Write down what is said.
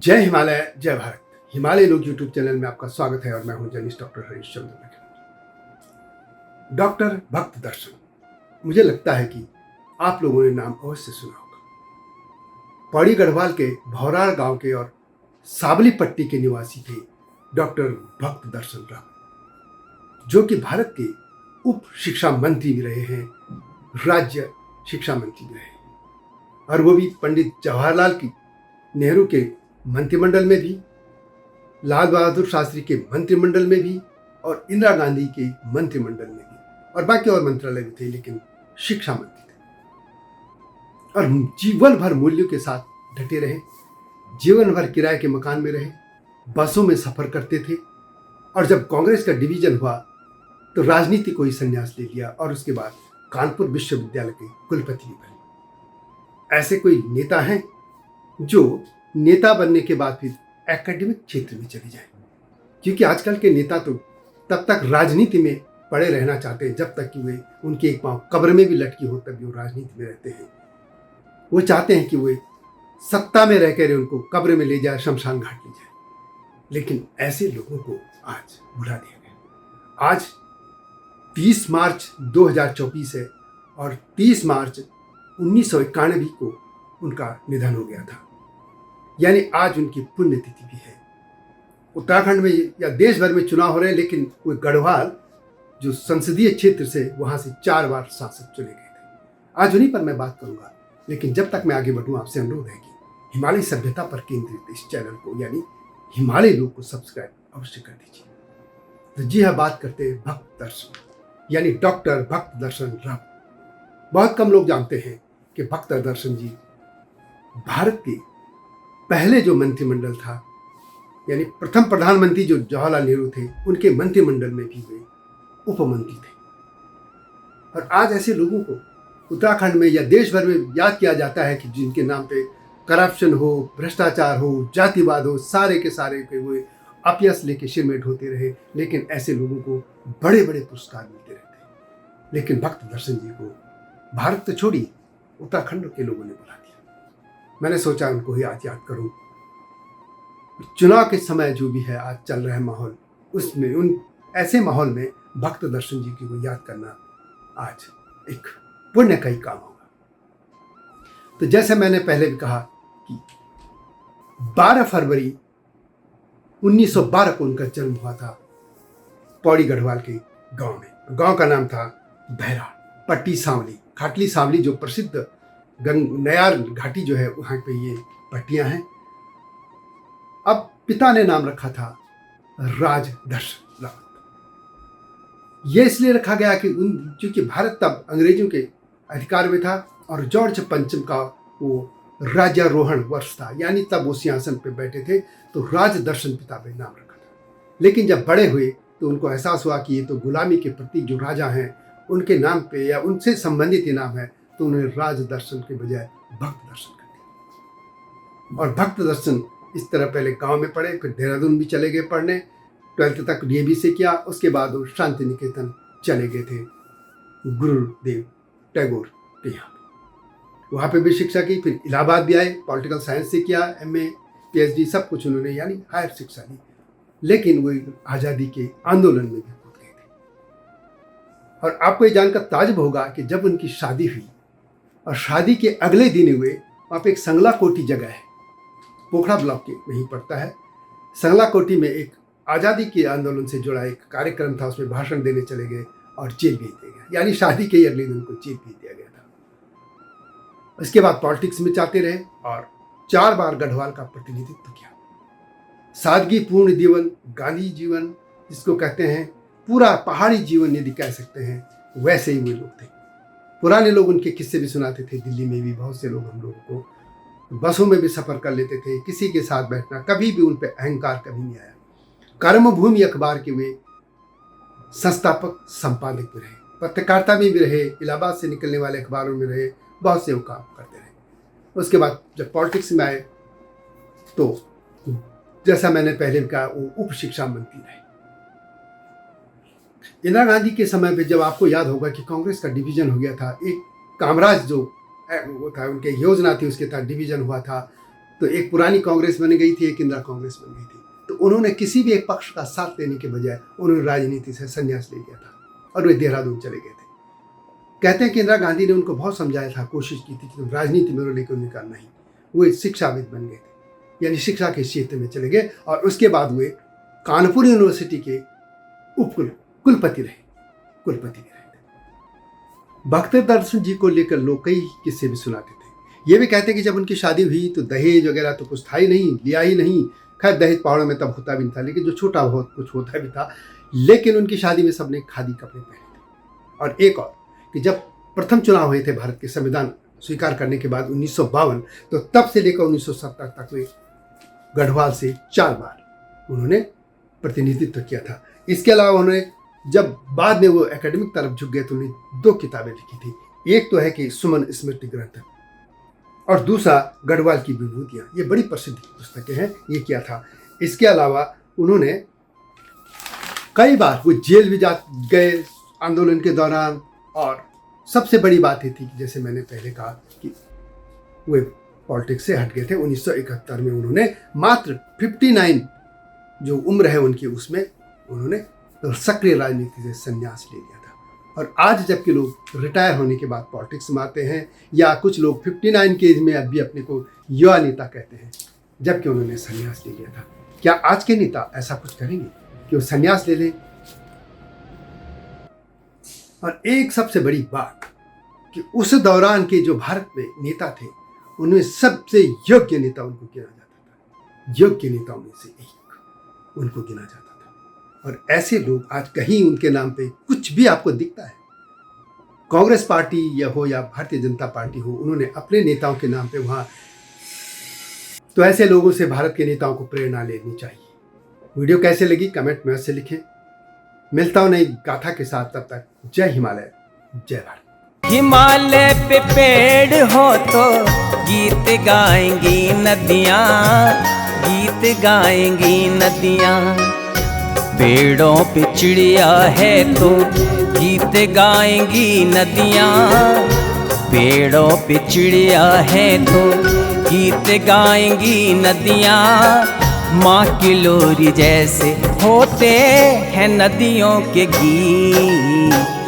जय हिमालय जय भारत। हिमालय लोग यूट्यूब चैनल में आपका स्वागत है और मैं हूं journalist doctor Harish Chandra. Doctor भक्त दर्शन, मुझे लगता है कि आप लोगों ने नाम अवश्य सुना होगा। पौड़ी गढ़वाल के भौरार गांव के और साबली पट्टी के निवासी थे डॉक्टर भक्त दर्शन राव, जो कि भारत के उप शिक्षा मंत्री भी रहे हैं, राज्य शिक्षा मंत्री भी रहे हैं, और वो भी पंडित जवाहरलाल नेहरू के मंत्रिमंडल में भी, लाल बहादुर शास्त्री के मंत्रिमंडल में भी और इंदिरा गांधी के मंत्रिमंडल में भी, और बाकी और मंत्रालय भी थे, लेकिन शिक्षा मंत्री थे। और जीवन भर मूल्यों के साथ डटे रहे, जीवन भर किराए के मकान में रहे, बसों में सफर करते थे, और जब कांग्रेस का डिवीजन हुआ तो राजनीति को ही संन्यास ले लिया और उसके बाद कानपुर विश्वविद्यालय के कुलपति भी बने। ऐसे कोई नेता हैं जो नेता बनने के बाद फिर एकेडमिक क्षेत्र में चले जाए, क्योंकि आजकल के नेता तो तब तक राजनीति में पड़े रहना चाहते हैं जब तक कि वे उनके एक पांव कब्र में भी लटकी हो, तब भी वो राजनीति में रहते हैं। वो चाहते हैं कि वो सत्ता में रहकर उनको कब्र में ले जाए, शमशान घाट ले जाए, लेकिन ऐसे लोगों को आज भुला दिया गया। आज 30 मार्च 2024 है और 30 मार्च 1991 को उनका निधन हो गया था, यानी आज उनकी पुण्यतिथि भी है। उत्तराखंड में या देश भर में चुनाव हो रहे हैं, लेकिन वो गढ़वाल जो संसदीय क्षेत्र से, वहां से 4 बार सांसद चुने गए थे। आज उन्हीं पर मैं बात करूंगा, लेकिन जब तक मैं आगे बढ़ूं आपसे अनुरोध है कि हिमालय सभ्यता पर केंद्रित इस चैनल को यानी हिमालय लोग को सब्सक्राइब अवश्य कर दीजिए। तो जी हाँ, बात करते हैं भक्त दर्शन यानी डॉक्टर भक्त दर्शन राव। बहुत कम लोग जानते हैं कि भक्त दर्शन जी भारत के पहले जो मंत्रिमंडल था, यानी प्रथम प्रधानमंत्री जो जवाहरलाल नेहरू थे, उनके मंत्रिमंडल में भी वे उपमंत्री थे। और आज ऐसे लोगों को उत्तराखंड में या देश भर में याद किया जाता है कि जिनके नाम पे करप्शन हो, भ्रष्टाचार हो, जातिवाद हो, सारे के सारे के वो अपयस लेके सिर में ढोते रहे, लेकिन ऐसे लोगों को बड़े बड़े पुरस्कार मिलते रहते हैं। लेकिन भक्त दर्शन जी को भारत तो छोड़िए, उत्तराखंड के लोगों ने बुला दिया। मैंने सोचा उनको ही आज याद करूं। चुनाव के समय जो भी है आज चल रहा है माहौल, उसमें उन ऐसे माहौल में भक्त दर्शन जी की को याद करना आज एक पुण्य का ही काम होगा। तो जैसे मैंने पहले भी कहा कि 12 फरवरी 1912 को उनका जन्म हुआ था पौड़ी गढ़वाल के गांव में। गांव का नाम था बहरा पट्टी सांवली, खाटली सांवली, जो प्रसिद्ध नयार घाटी जो है वहाँ पे ये पट्टियाँ हैं। अब पिता ने नाम रखा था राज दर्शन रावत। ये इसलिए रखा गया कि क्योंकि भारत तब अंग्रेजों के अधिकार में था और जॉर्ज पंचम का वो राज्यारोहण वर्ष था, यानी तब वो सिंहासन पे बैठे थे, तो राज दर्शन पिता ने नाम रखा था। लेकिन जब बड़े हुए तो उनको एहसास हुआ कि ये तो गुलामी के प्रतीक जो राजा हैं उनके नाम पे या उनसे संबंधित ही नाम है, तो उन्होंने राज दर्शन के बजाय भक्त दर्शन कर दिया। और भक्त दर्शन इस तरह पहले गांव में पढ़े, फिर देहरादून भी चले गए पढ़ने, 12th तक डीएवी से किया। उसके बाद वो शांति निकेतन चले गए थे गुरुदेव टैगोर के यहाँ, वहाँ पे भी शिक्षा की। फिर इलाहाबाद भी आए, पॉलिटिकल साइंस से किया, MA PhD सब कुछ उन्होंने यानी हायर शिक्षा ली। लेकिन वो आज़ादी के आंदोलन में भी कूद गए थे। और आपको ये जानकर ताज्जुब होगा कि जब उनकी शादी हुई और शादी के अगले दिन हुए, वहाँ पे एक संगला कोठी जगह है, पोखरा ब्लॉक के वहीं पड़ता है। संगला कोठी में एक आज़ादी के आंदोलन से जुड़ा एक कार्यक्रम था, उसमें भाषण देने चले गए और जेल भेज दिया गया, यानी शादी के अगले दिन उनको जेल भेज दिया गया था। उसके बाद पॉलिटिक्स में जाते रहे और 4 बार गढ़वाल का प्रतिनिधित्व किया। सादगी पूर्ण जीवन, गांधी जीवन जिसको कहते हैं, पूरा पहाड़ी जीवन यदि कह सकते हैं, वैसे ही वे लोग थे। पुराने लोग उनके किस्से भी सुनाते थे। दिल्ली में भी बहुत से लोग हम लोगों को बसों में भी सफ़र कर लेते थे, किसी के साथ बैठना, कभी भी उन पर अहंकार कभी नहीं आया। कर्मभूमि अखबार के वे संस्थापक संपादक भी रहे, पत्रकारिता में भी रहे, इलाहाबाद से निकलने वाले अखबारों में रहे, बहुत से वो काम करते रहे। उसके बाद जब पॉलिटिक्स में आए तो जैसा मैंने पहले कहा, वो उप शिक्षा मंत्री रहे। इंदिरा गांधी के समय पे जब आपको याद होगा कि कांग्रेस का डिवीजन हो गया था, एक कामराज जो वो था, उनके योजना थी, उसके तहत डिवीजन हुआ था, तो एक पुरानी कांग्रेस बन गई थी, एक इंदिरा कांग्रेस बन गई थी। तो उन्होंने किसी भी एक पक्ष का साथ लेने के बजाय उन्होंने राजनीति से संन्यास ले लिया था और वे देहरादून चले गए थे। कहते हैं कि इंदिरा गांधी ने उनको बहुत समझाया था, कोशिश की थी कि तुम राजनीति में, लेकिन उन्होंने कहा नहीं। वो शिक्षाविद बन गए थे, यानी शिक्षा के क्षेत्र में चले गए और उसके बाद वे कानपुर यूनिवर्सिटी के कुलपति रहे। भक्त दर्शन जी को लेकर लोग कई किस्से भी सुनाते थे। ये भी कहते हैं कि जब उनकी शादी हुई तो दहेज वगैरह तो कुछ था ही नहीं, लिया ही नहीं। खैर दहेज पहाड़ों में तब होता भी नहीं था, लेकिन जो छोटा बहुत कुछ होता भी था। लेकिन उनकी शादी में सबने खादी कपड़े पहने थे। और एक और कि जब प्रथम चुनाव हुए थे भारत के संविधान स्वीकार करने के बाद 1952, तो तब से लेकर 1970 तक वे गढ़वाल से 4 बार उन्होंने प्रतिनिधित्व किया था। इसके अलावा उन्होंने जब बाद में वो एकेडमिक तरफ झुक गए तो उन्होंने 2 किताबें लिखी थी। एक तो है कि सुमन स्मृति ग्रंथ और दूसरा गढ़वाल की विभूतियाँ। ये बड़ी प्रसिद्ध पुस्तकें हैं, ये किया था। इसके अलावा उन्होंने कई बार वो जेल भी जा गए आंदोलन के दौरान। और सबसे बड़ी बात ये थी कि जैसे मैंने पहले कहा कि वे पॉलिटिक्स से हट गए थे। 1971 में उन्होंने मात्र 59 जो उम्र है उनकी, उसमें उन्होंने सक्रिय राजनीति से संन्यास ले लिया था। और आज जबकि लोग रिटायर होने के बाद पॉलिटिक्स में आते हैं, या कुछ लोग 59 के एज में अब भी अपने को युवा नेता कहते हैं, जबकि उन्होंने संन्यास ले लिया था। क्या आज के नेता ऐसा कुछ करेंगे कि वो संन्यास ले लें? और एक सबसे बड़ी बात कि उस दौरान के जो भारत में नेता थे, उनमें सबसे योग्य नेता उनको गिना जाता था। योग्य नेताओं में से एक उनको गिना जाता था। और ऐसे लोग आज कहीं उनके नाम पे कुछ भी आपको दिखता है, कांग्रेस पार्टी या हो या भारतीय जनता पार्टी हो, उन्होंने अपने नेताओं के नाम पे वहाँ। तो ऐसे लोगों से भारत के नेताओं को प्रेरणा लेनी चाहिए। वीडियो कैसे लगी कमेंट में से लिखें। मिलता हूं नई गाथा के साथ, तब तक जय हिमालय, जय भारत। हिमालय पे पेड़ हो तो गीत गाएंगी नदियाँ, गीत गाएंगी नदियाँ। पेड़ों पे चिड़िया है तो गीत गाएंगी नदियाँ, पेड़ों पे चिड़िया है तो गीत गाएंगी नदियाँ। माँ की लोरी जैसे होते हैं नदियों के गीत।